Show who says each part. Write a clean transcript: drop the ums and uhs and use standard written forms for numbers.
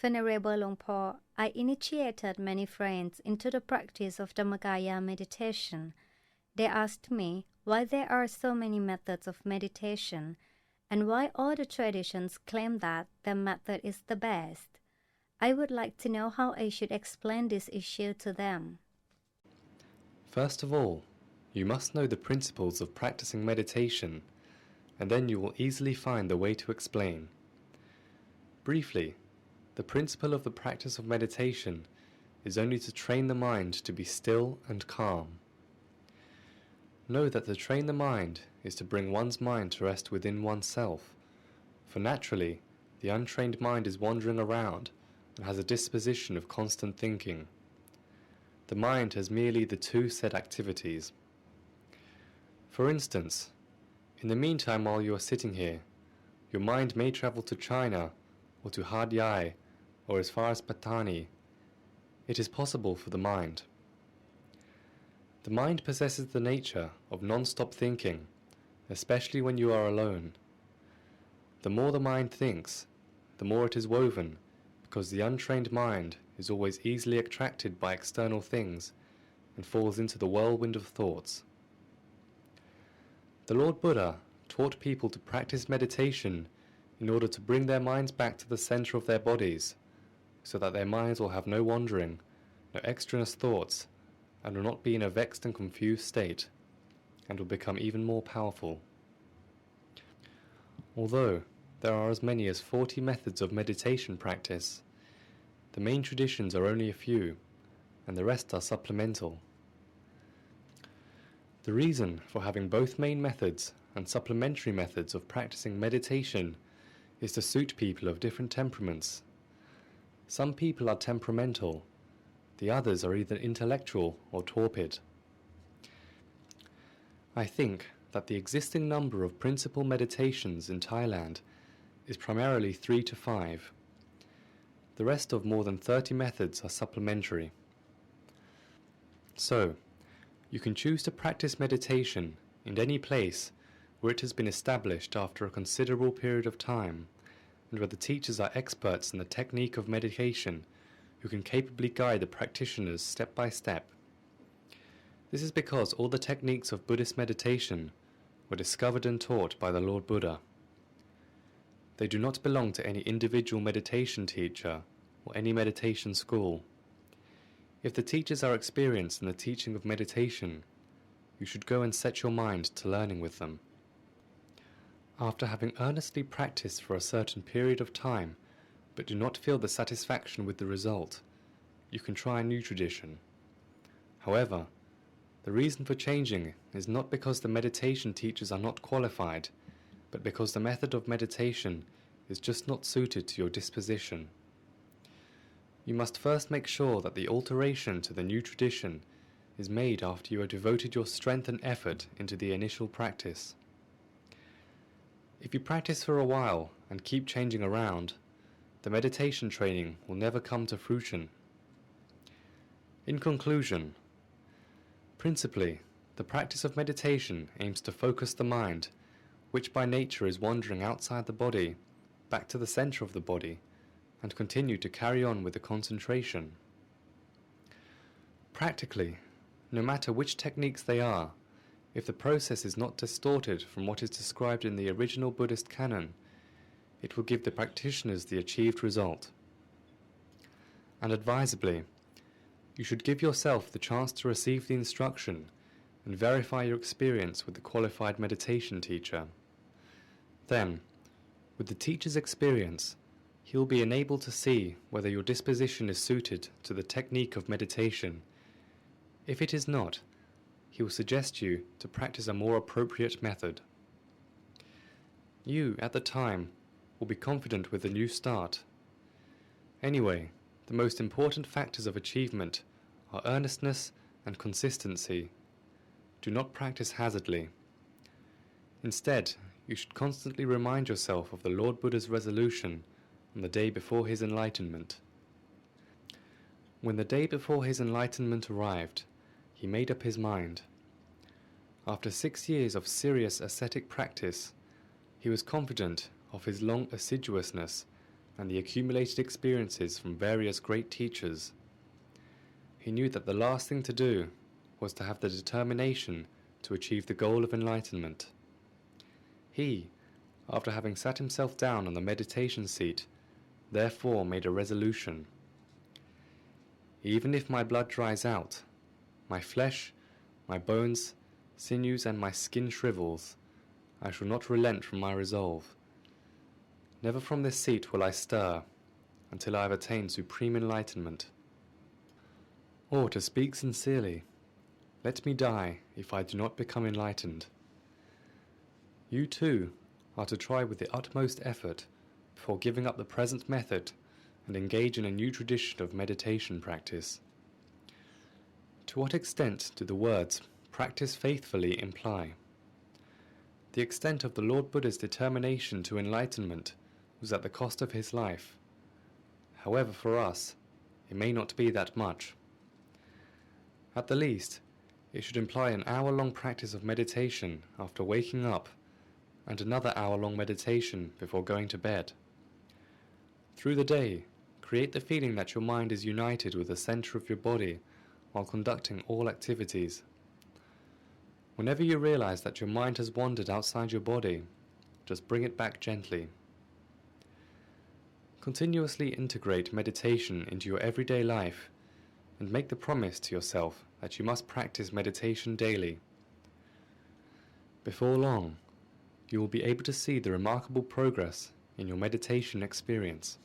Speaker 1: Venerable Luang Phor, I initiated many friends into the practice of Dhammakaya meditation. They asked me why there are so many methods of meditation and why all the traditions claim that their method is the best. I would like to know how I should explain this issue to them.
Speaker 2: First of all, you must know the principles of practicing meditation, and then you will easily find the way to explain. Briefly, the principle of the practice of meditation is only to train the mind to be still and calm. Know that to train the mind is to bring one's mind to rest within oneself, for naturally, the untrained mind is wandering around and has a disposition of constant thinking. The mind has merely the two said activities. For instance, in the meantime while you are sitting here, your mind may travel to China or to Had Yai or as far as Patani. It is possible for the mind. The mind possesses the nature of non-stop thinking, especially when you are alone. The more the mind thinks, the more it is woven, because the untrained mind is always easily attracted by external things and falls into the whirlwind of thoughts. The Lord Buddha taught people to practice meditation in order to bring their minds back to the center of their bodies, so that their minds will have no wandering, no extraneous thoughts, and will not be in a vexed and confused state, and will become even more powerful. Although there are as many as 40 methods of meditation practice, the main traditions are only a few, and the rest are supplemental. The reason for having both main methods and supplementary methods of practicing meditation is to suit people of different temperaments. Some people are temperamental, the others are either intellectual or torpid. I think that the existing number of principal meditations in Thailand is primarily 3 to 5. The rest of more than 30 methods are supplementary. So, you can choose to practice meditation in any place where it has been established after a considerable period of time, and where the teachers are experts in the technique of meditation who can capably guide the practitioners step by step. This is because all the techniques of Buddhist meditation were discovered and taught by the Lord Buddha. They do not belong to any individual meditation teacher or any meditation school. If the teachers are experienced in the teaching of meditation, you should go and set your mind to learning with them. After having earnestly practiced for a certain period of time, but do not feel the satisfaction with the result, you can try a new tradition. However, the reason for changing is not because the meditation teachers are not qualified, but because the method of meditation is just not suited to your disposition. You must first make sure that the alteration to the new tradition is made after you have devoted your strength and effort into the initial practice. If you practice for a while and keep changing around, the meditation training will never come to fruition. In conclusion, principally, the practice of meditation aims to focus the mind, which by nature is wandering outside the body, back to the center of the body, and continue to carry on with the concentration. Practically, no matter which techniques they are, if the process is not distorted from what is described in the original Buddhist canon, it will give the practitioners the achieved result. And advisably, you should give yourself the chance to receive the instruction and verify your experience with the qualified meditation teacher. Then, with the teacher's experience, he will be enabled to see whether your disposition is suited to the technique of meditation. If it is not, he will suggest you to practice a more appropriate method. You, at the time, will be confident with the new start. Anyway, the most important factors of achievement are earnestness and consistency. Do not practice haphazardly. Instead, you should constantly remind yourself of the Lord Buddha's resolution on the day before his enlightenment. When the day before his enlightenment arrived, he made up his mind. After 6 years of serious ascetic practice, he was confident of his long assiduousness and the accumulated experiences from various great teachers, he knew that the last thing to do was to have the determination to achieve the goal of enlightenment. He, after having sat himself down on the meditation seat, therefore made a resolution. Even if my blood dries out, my flesh, my bones, sinews, and my skin shrivels, I shall not relent from my resolve. Never from this seat will I stir, until I have attained supreme enlightenment. Or, to speak sincerely, let me die if I do not become enlightened. You too are to try with the utmost effort before giving up the present method and engage in a new tradition of meditation practice. To what extent do the words "practice faithfully" imply? The extent of the Lord Buddha's determination to enlightenment was at the cost of his life. However, for us, it may not be that much. At the least, it should imply an hour-long practice of meditation after waking up and another hour-long meditation before going to bed. Through the day, create the feeling that your mind is united with the center of your body while conducting all activities. Whenever you realize that your mind has wandered outside your body, just bring it back gently. Continuously integrate meditation into your everyday life and make the promise to yourself that you must practice meditation daily. Before long, you will be able to see the remarkable progress in your meditation experience.